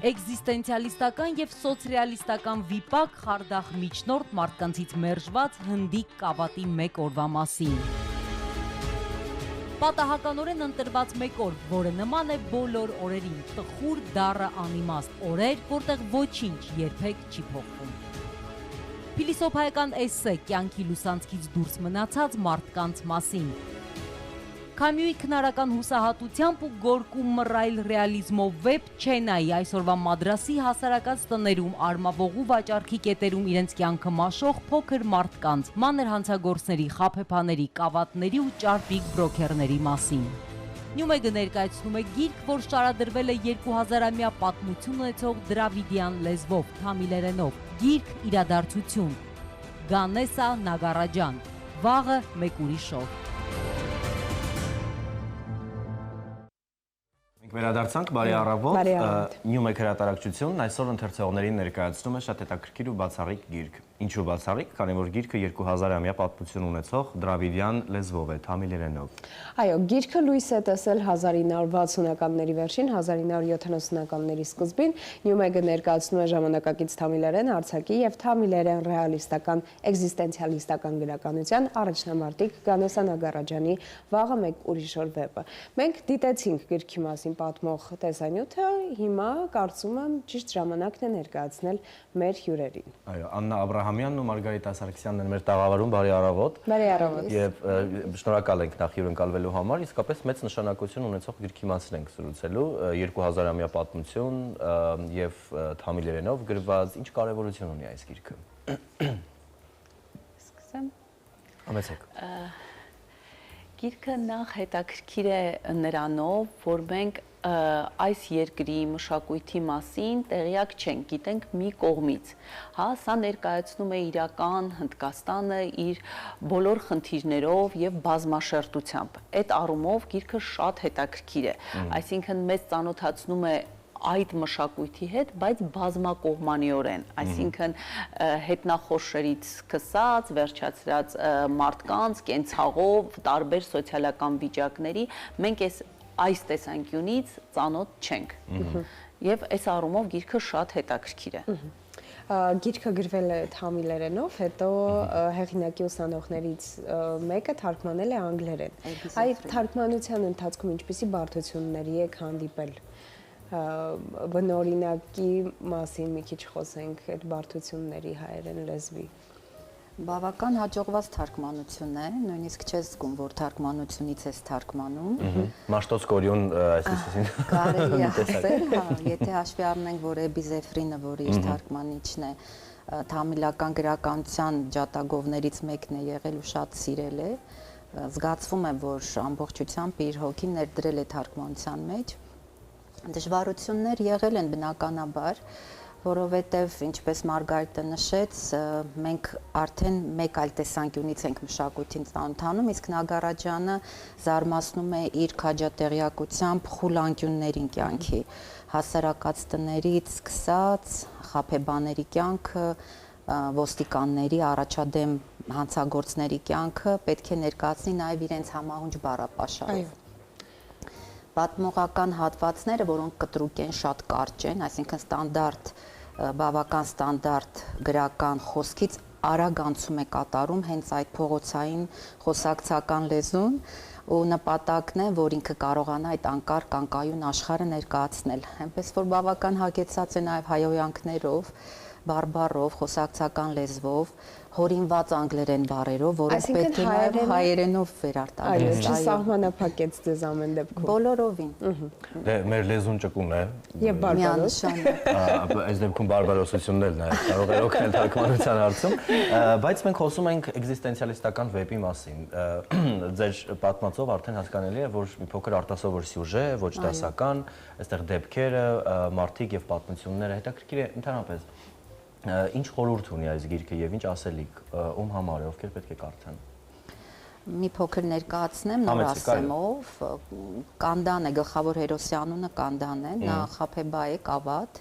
Էգզիստենցիալիստական և սոցրեալիստական վիպակ խարդախ միջնորդ մարդկանցից մերժված հնդիկ կավատի մեկ օրվա մասին։ Պատահականորեն ընտրված մեկ օր, որը նման է բոլոր օրերին, տխուր դառը անիմաստ օրեր, որտեղ ոչինչ երբեք չի փոխվում։ Փիլիսոփայական էսսե կյանքի լուսանցքից դուրս մնացած մարդկանց մասին։ Քամյուի քնարական հուսահատությամբ ու գորկու մռայլ ռեալիզմով վեպ Չենայի այսօրվա Մադրասի հասարակած տներում արմավողու վաճառքի կետերում իրենց կյանքը մաշող փոքր մարդկանց, մանր հանցագործների, խաբեբաների, կավատների ու ճարպիկ բրոքերների մասին։ Նյումեգը ներկայացնում է գիրք, որ շարադրվել է 2000-ամյա պատմություն ունեցող դրավիդյան լեզվով, թամիլերենով, գիրք իրադարձություն։ Գանեսա Նագարաջան, վաղը մեկ ուրիշով։ Վերադարձանք, բարի առավոտ, Նյումեգ հրատարակչությունն այսօր ընթերցողներին ներկայացնում է շատ հետաքրքիր ու բացառիկ գիրք։ Ինչու բացառիկ, քանի որ գիրքը 2000-ամյա պատմություն ունեցող դրավիդյան լեզվով է, թամիլերենով։ Այո, գիրքը լույս է տեսել 1960-ականների վերջին, 1970-ականների սկզբին։ Նյումեգը ներկայացնում է ժամանակակից թամիլերեն արձակի եւ թամիլերեն ռեալիստական էգզիստենցիալիստական գրականության առաջնամարտիկ Գանեսա Նագարաջանի «Վաղը մեկ ուրիշ օր» վեպը։ Մենք դիտեցինք գրքի մասին պատմող տեսանյութը, հիմա կարծում եմ ճիշտ ժամանակն է ներկայացնել մեր հյուրերին։ Այո, Աննա Աբրահամյանն ու Մարգարիտա Սարգսյանն են մեր տաղավարում, բարի առավոտ։ Բարի առավոտ։ Եվ շնորհակալ ենք նախ հյուրընկալվելու համար, իսկապես մեծ նշանակություն ունեցող գրքի մասին ենք զրուցելու, 2000-ամյա պատմություն եւ թամիլերենով գրված, ինչ կարեւորություն ունի այս գիրքը։ Սկսեմ։ Համեցեք։ Գիրքը նախ հետաքրքիր է նրանով, որ մենք այս երկրի մշակույթի մասին տեղյակ չենք, գիտենք մի կողմից։ Հա, սա ներկայացնում է իրական Հնդկաստանը իր բոլոր խնդիրներով եւ բազմաշերտությամբ։ Այդ առումով գիրքը շատ հետաքրքիր է, այսինքն մեզ ծանոթացնում է այդ մշակույթի հետ, բայց բազմակողմանիորեն, այսինքն հետնախորշերից սկսած, վերջացրած մարդկանց, կենցաղով, տարբեր սոցիալական վիճակների, մենք այս տեսանկյունից ծանոթ չենք։ Եվ այս առումով գիրքը շատ հետաքրքիր է։ Գիրքը գրվել է թամիլերենով, հետո հեղինակի ուսանողներից մեկը թարգմանել է անգլերեն։ Այդ թարգմանության ընթացքում ինչպիսի բարդությունների եք հանդիպել։ Բնօրինակի մասին մի քիչ խոսենք, այդ բարդությունների հայերեն լեզվի։ Բավական հաջողված թարգմանություն է, նույնիսկ չես զգում, որ թարգմանությունից ես թարգմանում։ Մաշտոց կորյուն այսպեսին։ Կարելի է ասել, հա, եթե հաշվի առնենք, որ Էբի Զեֆրինը, որը իր թարգմանիչն է, թամիլական գրականության ջատագովներից մեկն է եղել ու շատ սիրել է, զգացվում է, որ ամբողջությամբ իր հոգին ներդրել է թարգմանության մեջ։ Դժվարություններ եղել են բնականաբար, որովհետև ինչպես Մարգարիտը նշեց, մենք արդեն մեկ այլ տեսանկյունից ենք մշակույթին ծանոթանում, իսկ Նագարաջանը զարմացնում է իր քաջատեղյակությամբ խուլ անկյուններին կյանքի, հասարակած տներից սկսած, խաբեբաների կյանքը, ոստիկանների, առաջադեմ հանցագործների կյանքը պետք է ներկայացնի նաև իրենց համահունչ բառապաշարով։ Պատմողական հատվածները, որոնք կտրուկ են, շատ կարճ են, այսինքն ստանդարտ, բավական ստանդարտ գրական խոսքից արագ անցում է կատարում հենց այդ փողոցային խոսակցական լեզուն ու նպատակն է, որ ինքը կարողանա այդ անկարգ անկայուն աշխարհը ներկայացնել։ Այնպես որ բավական հագեցած է նաև հայհոյանքներով, բարբառով, խոսակցական լեզվով, հորինված անգլերեն բառերով, որոնք պետք է նաև հայերենով վերարտադրել։ Այո, չսահմանափակեց ձեզ ամեն դեպքում։ Բոլորովին։ Դե մեր լեզուն ճկուն է։ Եվ բարբարոս։ Այս դեպքում բարբարոսությունն էլ նաև կարող է օգնել թարգմանության հարցում, բայց մենք խոսում ենք էգզիստենցիալիստական վեպի մասին։ Ձեր պատմածով արդեն հասկանալի է, որ մի փոքր արտասովոր սյուժե, ոչ դասական, այստեղ դեպքերը, մարդիկ եւ պատմությունները հետաքրքիր է ընդհանրապես։ Ինչ խորհուրդ ունի այս գիրքը եւ ինչ ասելիք, ում համար է, ովքեր պետք է կարդան։ Մի փոքր ներկայացնեմ նոր ասեմով, Կանդան է, գլխավոր հերոսի անունը Կանդան է, նա խաբեբա է, կավատ,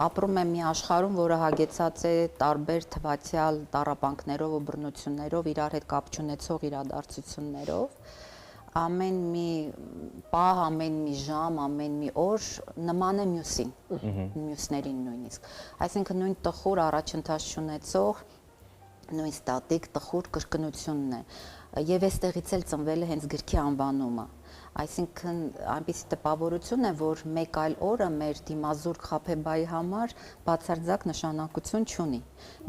ապրում է մի աշխարհում, որը հագեցած է տարբեր թվացյալ տառապանքներով ու բռնություններով, իրար հետ կապ չունեցող իրադարձություններով, ամեն մի պահ, ամեն մի ժամ, ամեն մի օր նման է մյուսին, մյուսներին նույնիսկ։ Այսինքն նույն տխուր առաջընթաց ունեցող, նույն ստատիկ տխուր կրկնությունն է։ Եվ այստեղից էլ ծնվել է հենց գրքի անվանումը։ Այսինքն այնպիսի տպավորություն է, որ մեկ այլ օրը մեր դիմազուրկ Խաբեբայի համար բացարձակ նշանակություն չունի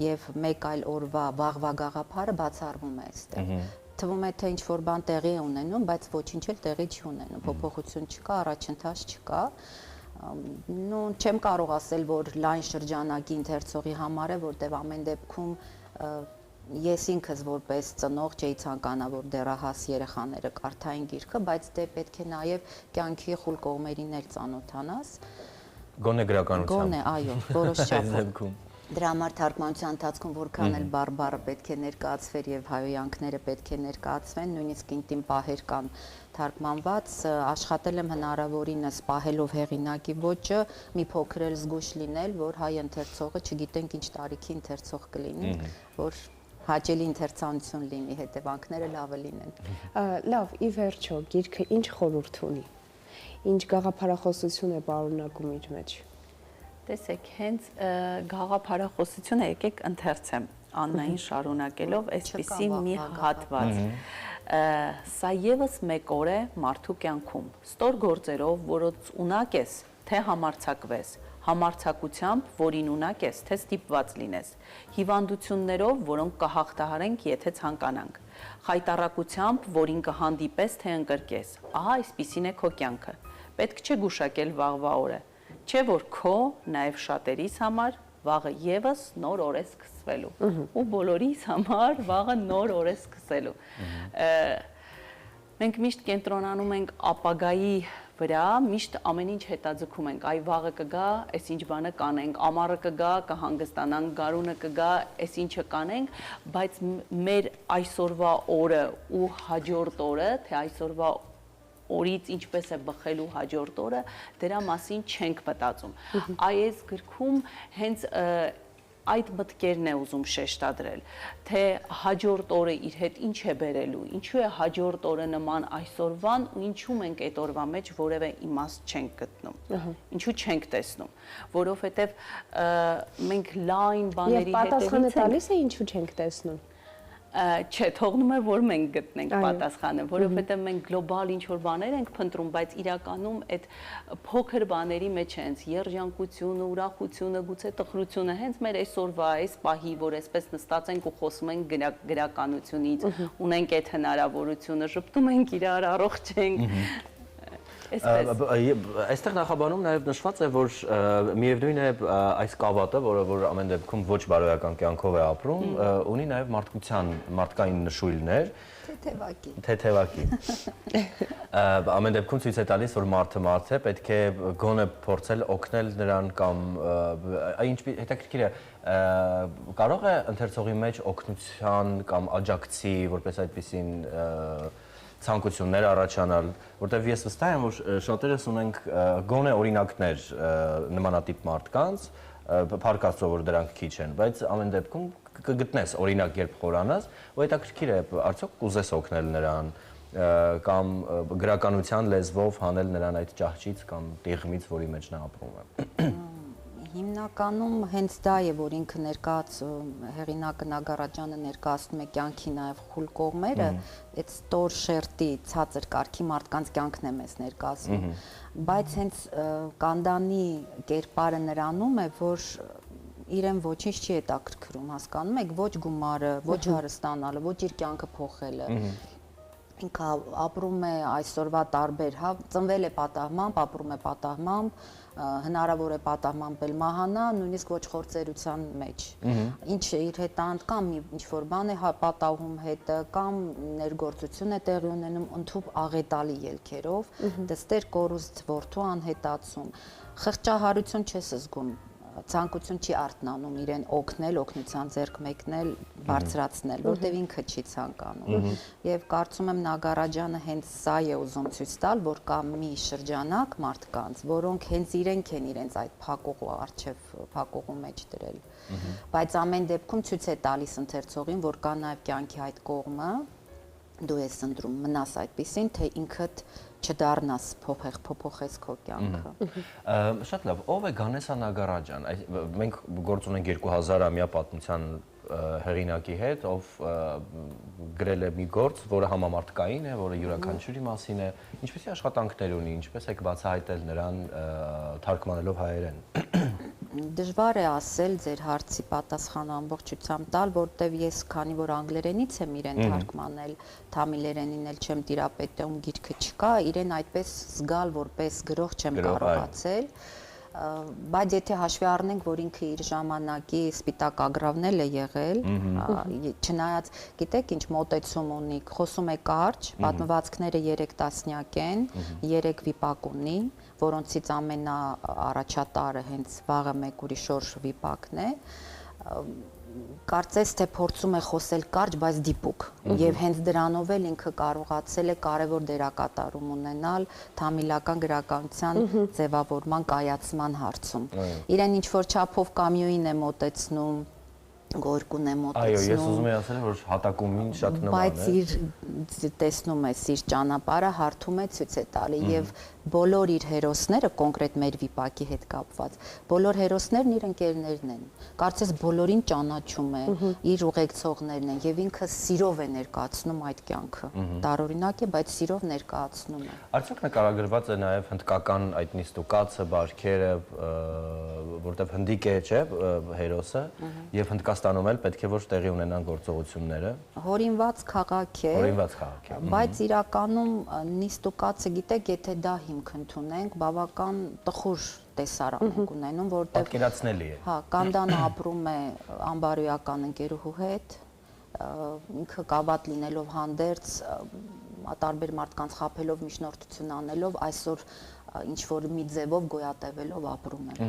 եւ մեկ այլ օրվա վաղվա գաղափարը բացառվում է այստեղ։ Թվում է թե ինչ որ բան տեղի է ունենում, բայց ոչինչ էլ տեղի չի ունենում, փոփոխություն չկա, առաջընթաց չկա։ Նո չեմ կարող ասել, որ լայն շրջանակի ընթերցողի համար է, որտեղ ամեն դեպքում ես ինքս որպես ծնող չէի ցանկանա, որ դեռահաս երեխաները կարդային գիրքը, բայց դե պետք է նաև կյանքի խուլ կողմերին էլ ծանոթանաս։ Գոնե գրականությամբ։ Գոնե, այո, որոշ չափով։ Դրա համար թարգմանության ընթացքում որքան էլ բարբառը պետք է ներկայացվեր եւ հայոյանքները պետք է ներկայացվեն, նույնիսկ ինտիմ պահեր կան թարգմանված, աշխատել եմ հնարավորինս պահելով հեղինակի ոճը, մի փոքր էլ զգույշ լինել, որ հայ ընթերցողը չգիտենք ինչ տարիքի ընթերցող կլինի, որ հաճելի ընթերցանություն լինի, հետևանքները լավը լինեն։ Լավ, ի վերջո, գիրքը ինչ խորհուրդ ունի։ Ինչ գաղափարախոսություն է պարունակում իր մեջ։ Տեսեք, հենց գաղափարախոսությունը եկեք ընթերցեմ Աննային շարունակելով այսպիսի մի հատված։ Սա եւս մեկ օր է մարդու կյանքում։ Ստոր գործերով, որոնց ունակ ես, թե համարձակվես, համարձակությամբ, որին ունակ ես, թե ստիպված լինես, հիվանդություններով, որոնք կհաղթահարենք, եթե ցանկանանք, խայտառակությամբ, որին կհանդիպես, թե ընկրկես։ Ահա այսպիսին է քո կյանքը։ Պետք չէ գուշակել վաղվա օրը, չէ որ քո, նաև շատերիս համար վաղը եւս նոր օր է սկսվելու։ Ու բոլորիս համար վաղը նոր օր է սկսելու։ Մենք միշտ կենտրոնանում ենք ապագայի վրա, միշտ ամեն ինչ հետաձգում ենք, այ վաղը կգա, այս ինչ բանը կանենք, ամառը կգա, կհանգստանանք, գարունը կգա, այս ինչը կանենք, բայց մեր այսօրվա օրը ու հաջորդ օրը, թե այսօրվա օրից ինչպես է բխելու հաջորդ օրը, դրա մասին չենք մտածում։ Այս գրքում հենց այդ մտքերն է ուզում շեշտադրել, թե հաջորդ օրը իր հետ ինչ է բերելու, ինչու է հաջորդ օրը նման այսօրվան ու ինչու մենք այդ օրվա մեջ որևէ իմաստ չենք գտնում, ինչու չենք տեսնում, որովհետև մենք լայն բաների հետևից ենք։ Եվ պատասխանը տալիս է ինչու չենք տեսնում։ Չէ, թողնում է, որ մենք գտնենք պատասխանը, որովհետև մենք գլոբալ ինչ-որ բաներ ենք փնտրում, բայց իրականում այդ փոքր բաների մեջ է հենց երջանկությունը, ուրախությունը, գուցե տխրությունը, հենց մեր այսօրվա այս պահի, որ այսպես նստած ենք ու խոսում ենք գրականությունից, ունենք այդ հնարավորությունը, շփվում ենք իրար, առողջ ենք։ Այստեղ նախաբանում նաև նշված է, որ միևնույն է այս կավատը, որ ամեն դեպքում ոչ բարոյական կյանքով է ապրում, ունի նաև մարդկային նշույլներ, թեթևակի։ Ամեն դեպքում ցույց է տալիս, որ մարդը մարդ է, պետք է գոնե փորձել օգնել նրան կամ հետաքրքիր է, կարող է ընթերցողի մեջ օգնության կամ աջակցի, որպես այդպիսին ցանկություններ առաջանալ, որտեղ ես վստահ եմ, որ շատերս ունենք գոնե օրինակներ նմանատիպ մարդկանց, փառք Աստծո, որ դրանք քիչ են, բայց ամեն դեպքում կգտնես օրինակ, երբ խորանաս, ու հետաքրքիր է, արդյոք կուզես օգնել նրան կամ գրականության լեզվով հանել նրան այդ ճահճից կամ տիղմից, որի մեջ նա ապրում է։ Հիմնականում հենց դա է, որ ինքը հեղինակը Նագարաջյանը ներկայացնում է կյանքի նաև խուլ կողմերը, այդ ստոր շերտի ցածր կարգի մարդկանց կյանքն է մեզ ներկայացնում, բայց հենց Կանդանի կերպարը նրանում է, որ իրեն ոչինչ չի հետաքրքրում, հասկանում եք, ոչ գումարը, ոչ հարստանալը, ոչ իր կյանքը փոխելը։ Ինքը ապրում է այսօրվա տարբեր, ծնվել է պատահմամբ, ապրում է պատահմամբ, հնարավոր է պատահմամբ էլ մահանա, նույնիսկ ոչ խորձերության մեջ։ Ինչը իր հետ կամ ինչ-որ բան է պատահում հետը, կամ ներգործություն է տեղի ունենում ընդհուպ աղետալի ելքերով, դստեր կորուստ որդու անհետացում, խղճահարություն չես զգում, ցանկություն չի արթնանում իրեն օգնել, օգնության ձեռք մեկնել, բարձրացնել, որտեղ ինքը չի ցանկանում։ Եվ կարծում եմ Նագարաջյանը հենց սա է ուզում ցույց տալ, որ կա մի շրջանակ մարդկանց, որոնք հենց իրենք են իրենց այդ փակուղու արչև փակուղու մեջ դրել։ Բայց ամեն դեպքում ցույց է տալիս ընթերցողին, որ կա նաև կյանքի այդ կողմը, դու ես ընտրում մնաս այդպեսին, թե ինքդ չդառնաս փոփոխես քո կյանքը։ Շատ լավ, ով է Գանեսա Նագարաջան։ Մենք գործ ունենք 2000-ամյա պատմության հեղինակի հետ, ով գրել է մի գործ, որը համամարտկային է, որը յուրաքանչյուրի մասին է։ Ինչպեսի աշխատանքներ ունի, ինչպես եք բացահայտել նրան թարգմանելով հայերեն։ Դժվար է ասել ձեր հարցի պատասխանը ամբողջությամբ տալ, որտեվ ես քանի որ անգլերենից եմ իրեն թարգմանել, թամիլերենին էլ չեմ տիրապետում, գիրքը չկա, իրեն այդպես զգալ որպես գրող չեմ կարողացել, բայց եթե հաշվի առնենք, որ ինքը իր ժամանակի սպիտակ ագռավն է եղել, չնայած գիտեք ինչ մոտեցում ունի, խոսում է կարճ, պատմվածքները 3 տասնյակ են, 3 վիպակ ունի, որոնցից ամենաառաջատարը հենց վաղը մեկ ուրի շորշ վիպակն է, կարծես թե փորձում է խոսել կարճ, բայց դիպուկ, եւ հենց դրանով էլ ինքը կարողացել է կարևոր դերակատարում ունենալ թամիլական գրականության ձևավորման կայացման հարցում։ Իրեն ինչ որ չափով կամիոին է մոտեցնում, գորկուն է մոտեցնում։ Այո, ես ուզում եմ ասել, որ հատակումին շատ նման է։ Բայց իր տեսնում ես իր ճանապարհը հարթում է ցույց է տալի եւ բոլոր իր հերոսները, կոնկրետ մեր վիպակի հետ կապված, բոլոր հերոսներն իր ընկերներն են։ Կարծես բոլորին ճանաչում է, իր ուղեկցողներն են եւ ինքը սիրով է ներկայացնում այդ կյանքը։ Տարօրինակ է, բայց սիրով ներկայացնում է։ Արդյոք նկարագրված է նաեւ հնդկական այդ նիստուկացը, բարքերը, որտեղ հնդիկ է, չէ, հերոսը, եւ Հնդկաստանում էլ պետք է որ տեղի ունենան գործողությունները։ Հորինված քաղաք է։ Հորինված քաղաք է։ Բայց իրականում նիստուկացը գիտեք, եթե դա հիմք ընդունենք, բավական տխուր տեսարան ենք ունենում, որտեղ պատկերացնելի է։ Հա, Կանդանը ապրում է անբարոյական ընկերուհու հետ, ինքը կավատ լինելով հանդերձ, տարբեր մարդկանց խաբելով, միջնորդություն անելով, այսօր ինչ որ մի ձևով գոյատևելով ապրում են։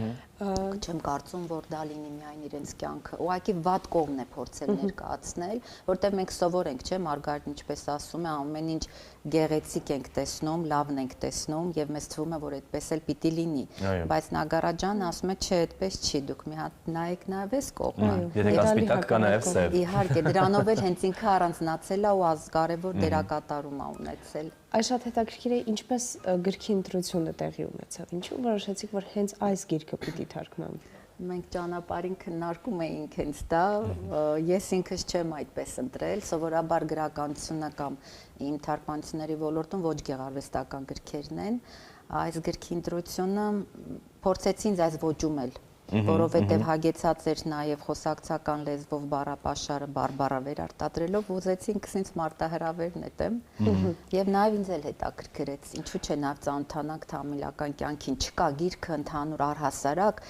Չեմ կարծում, որ դա լինի միայն իրենց կյանքը։ Ուղղակի վատ կողմն է փորձել ներկայացնել, որտեղ մենք սովոր ենք, չէ՞, Մարգարիտն ինչպես ասում է, ամեն ինչ գեղեցիկ ենք տեսնում, լավն ենք տեսնում եւ մեզ թվում է, որ այդպես էլ պիտի լինի։ Բայց Նագարաջանը ասում է, չէ, այդպես չի, դուք մի հատ նայեք նաեւ այս կողմը։ Եթե կա սպիտակ, կա նաեւ սև։ Իհարկե, դրանով էլ հենց ինքը առանձնացել է ու կարևոր դերակատարում է ունեցել։ Այս շատ հետաքրքիր է, ինչպես գրքի ընտրությունը տեղի ունեցավ։ Ինչու որոշեցիք, որ հենց այս գիրքը պիտի թարգմանվի։ Մենք ճանապարհին քննարկում էինք հենց դա, ես ինքս չեմ այդպես ընտրել, սովորաբար գրականությունը կամ իմ թարգմանությունների ոլորտում ոչ գեղարվեստական գրքերն են, այս գրքի ընտրությունը փորձեցի ինձ այս ոճում էլ, որովհետև հագեցած էր նաև խոսակցական լեզվով բառապաշարը բարբառավեր արտադրելով, ուզեցի ինքս մարտահրավեր նետեմ, եւ նաև ինձ էլ հետաքրքրեց, ինչու՞ չէ նաև ծանոթանանք թամիլական կյանքին, չկա գիրքը ընդհանուր առհասարակ,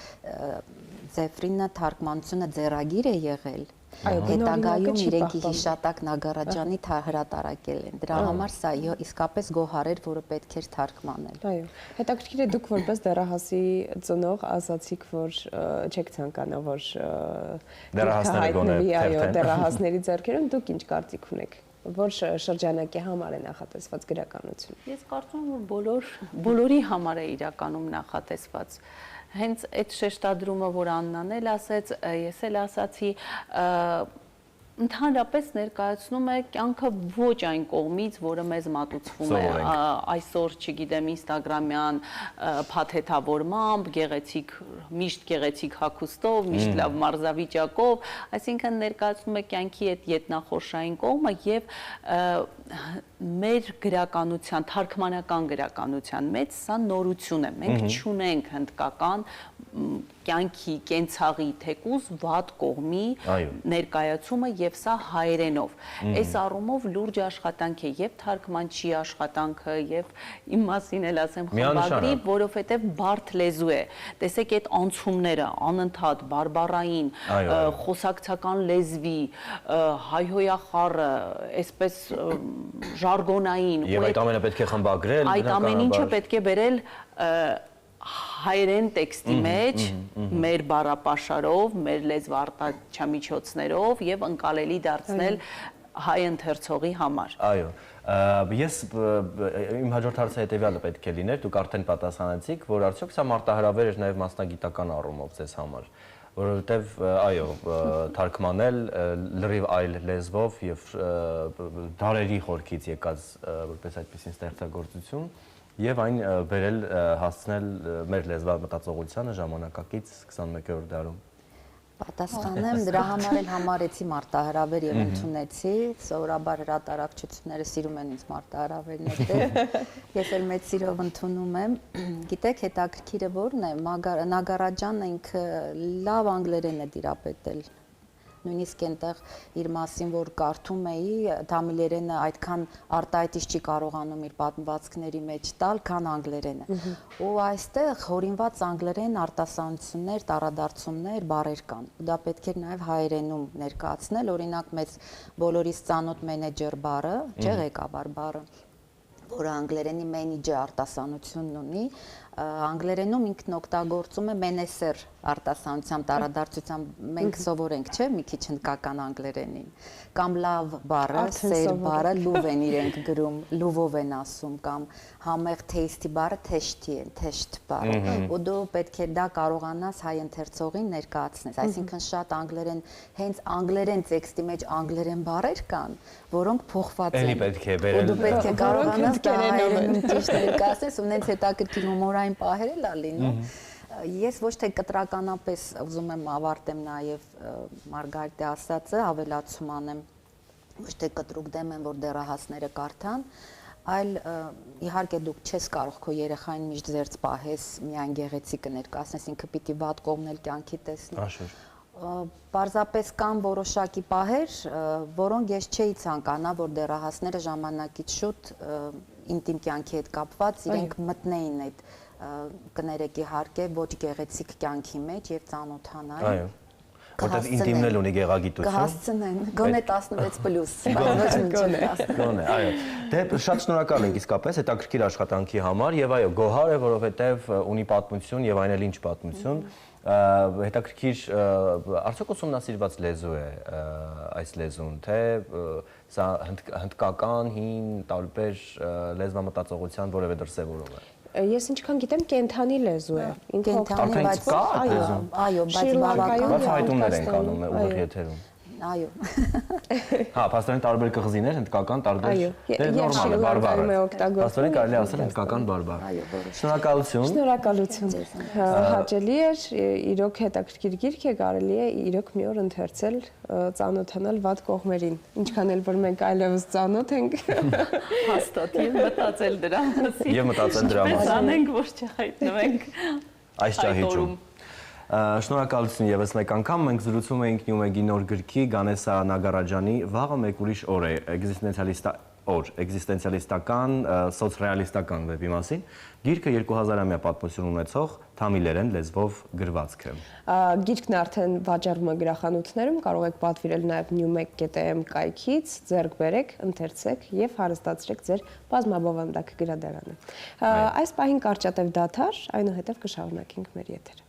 Զեֆրինը թարգմանությունը ձեռագիր է եղել, հետագայում իրենք հիշատակ Նագարաջանի հրատարակել են, դրա համար սա իսկապես գոհար էր, որը պետք էր թարգմանել։ Այո, հետաքրքիր է դուք որպես դեռահասի ծնող ասացիք, որ չեք ցանկանա, որ դեռահասները գոնե այո, դեռահասների ձեռքերում դուք ինչ կարծիք ունեք, որ շրջանակի համար է նախատեսված գրականություն։ Ես կարծում եմ, որ բոլորի համար է իրականում նախատեսված։ Հենց այդ շեշտադրումը, որ Աննան էլ ասեց, ես էլ ասացի, ընդհանրապես ներկայացնում է կյանքը ոչ այն կողմից, որը մեզ մատուցվում է այսօր, չգիտեմ, ինստագրամյան փաթեթավորմամբ, գեղեցիկ, միշտ գեղեցիկ հագուստով, միշտ լավ մարզավիճակով, այսինքն ներկայացնում է կյանքի այդ ետնախորշային կողմը եւ մեր գրականության, թարգմանական գրականության մեջ սա նորություն է։ Մենք չունենք հնդկական կյանքի, կենցաղի թեկուզ վատ կողմի ներկայացումը եւ սա հայերենով։ Այս առումով լուրջ աշխատանք է եւ թարգմանչի աշխատանքը եւ իմ մասին էլ ասեմ խմբագրի, որովհետեւ բարդ լեզու է։ Տեսեք այդ անցումները, անընդհատ բարբառային, խոսակցական լեզվի, հայհոյախառը, այսպես ժարգոնային։ Եվ այդ ամենը պետք է խմբագրել։ Այդ ամեն ինչը պետք է բերել հայերեն տեքստի մեջ, մեր բառապաշարով, մեր լեզվարտաչամիջոցներով եւ ընկալելի դարձնել հայ ընթերցողի համար։ Այո, ես իմ հաջորդ հարցը հետեւյալը պետք է լիներ, դուք արդեն պատասխանեցիք, որ արդյոք սա մարտահրավեր էր նաեւ մասնագիտական առումով ձեզ համար, որովհետև այո, թարգմանել լրիվ այլ լեզվով եւ դարերի խորքից եկած որպես այդպիսին ստեղծագործություն եւ այն բերել հասցնել մեր լեզվամտածողությանը ժամանակակից 21-րդ դարում։ Պատասխանեմ, դրա համար էլ համարեցի մարտահրավեր եւ ընդունեցի, սովորաբար հրատարակչությունները սիրում են ինձ մարտահրավերներ տել։ Ես էլ մեծ սիրով ընդունում եմ։ Գիտեք, հետաքրքիրը որն է, Նագարաջանն ինքը լավ անգլերեն է դիրապետել։ Նույնիսկ այնտեղ իր մասին, որ կարդում էի, թամիլերենը այդքան արտահայտիչ չի կարողանում իր պատմվածքների մեջ տալ, քան անգլերենը։ Ու այստեղ հորինված անգլերեն արտասանություններ, տառադարձումներ, բառեր կան։ Դա պետք էր նաև հայերենում ներկայացնել, օրինակ մեծ բոլորիս ծանոթ մենեջեր բառը, չէ՞ ղեկավար բառը, որը անգլերենի մենեջեր արտասանությունն ունի, անգլերենում ինքն օգտագործում է մենեսեր արտասանությամբ, տարադարձությամբ մենք սովորենք, չէ՞, մի քիչ հնդկական անգլերենին, կամ լավ բառը, սեր բառը լուվ են իրենք գրում, լուվով են ասում, կամ համեղ թեյստի բառը թեշտի են, թեշտ բառը, ու դու պետք է դա կարողանաս հայ ընթերցողին ներկայացնես, այսինքն շատ անգլերեն, հենց անգլերեն տեքստի մեջ անգլերեն բառեր կան, որոնք փոխված են, ու դու պետք է կարողանաս դա հայերենում ճիշտ ներկայացնես, ու նենց հետաքրքիր հումորային պահեր էլ ա լինում։ Ես ոչ թե կտրականապես ուզում եմ ավարտեմ նաև Մարգարիտի ասածը, ավելացում անեմ, ոչ թե կտրուկ դեմ եմ, որ դեռահասները կարդան, այլ իհարկե դուք չես կարող քո երեխային միշտ զերծ պահես, միայն գեղեցիկը ներկայացնես, ինքը պիտի վատ կողմն էլ կյանքի տեսնի։ Պարզապես կան որոշակի պահեր, որոնք ես չէի ցանկանա, որ դեռահասները ժամանակից շուտ ինտիմ կյանքի հետ կապված իրենք մտնեին այդ կներեք իհարկե ոչ գեղեցիկ կյանքի մեջ եւ ծանոթանային։ Այո։ Որտեւ ինտիմն էլ ունի գեղագիտություն։ Կհասցնեն, գոնե 16+, բայց ոչ մինչև 10։ Գոնե, այո։ Դե շատ շնորհակալ ենք իսկապես հետաքրքիր աշխատանքի համար եւ այո, գոհար է, որովհետեւ ունի պատմություն եւ այն էլ ինչ պատմություն։ Հետաքրքիր արդյոք ուսումնասիրված լեզու է այս լեզուն, թե սա հնդկական, հին, տարբեր լեզվամտածողության որևէ դրսևորում է։ Ես ինչքան գիտեմ, կենթանի լեզու է։ Կենթանի, բայց այո, բայց բավական բաց հայտումներ են կանում ուղիղ եթերում։ Այո։ Հա, փաստորեն տարբեր կղզիներ, հնդկական տարբեր։ Դե նորմալ է, բարբառ է։ Փաստորեն կարելի է ասել հնդկական բարբառ։ Այո, որոշ։ Շնորհակալություն։ Շնորհակալություն։ Հաճելի էր, իրոք հետաքրքիր գիրք է, կարելի է իրոք մի օր ընթերցել, ծանոթանալ վատ կողմերին։ Ինչքան էլ որ մենք այլևս ծանոթ ենք։ Հաստատ եւ մտածել դրա մասին։ Եվ մտածել դրա մասին։ Պես անենք, որ չհայտնվենք այս ճահիճում։ Շնորհակալություն եւս մեկ անգամ մենք զրուցում էինք Նյումեգի նոր գրքի Գանեսա Նագարաջանի «Վաղը մեկ ուրիշ օր է» էգզիստենցիալիստական, սոցռեալիստական վեպի մասին։ Գիրքը 2000-ամյա պատմություն ունեցող թամիլերեն լեզվով գրվածք է։ Գիրքն արդեն վաճառվում է գրախանութներում, կարող եք պատվիրել նաև newmeg.am կայքից, ձեռք բերեք, ընթերցեք եւ հարստացրեք ձեր բազմաբովանդակ գրադարանը։ Այս պահին կարճատև դադար, այնուհետև կշարունակենք մեր եթերը։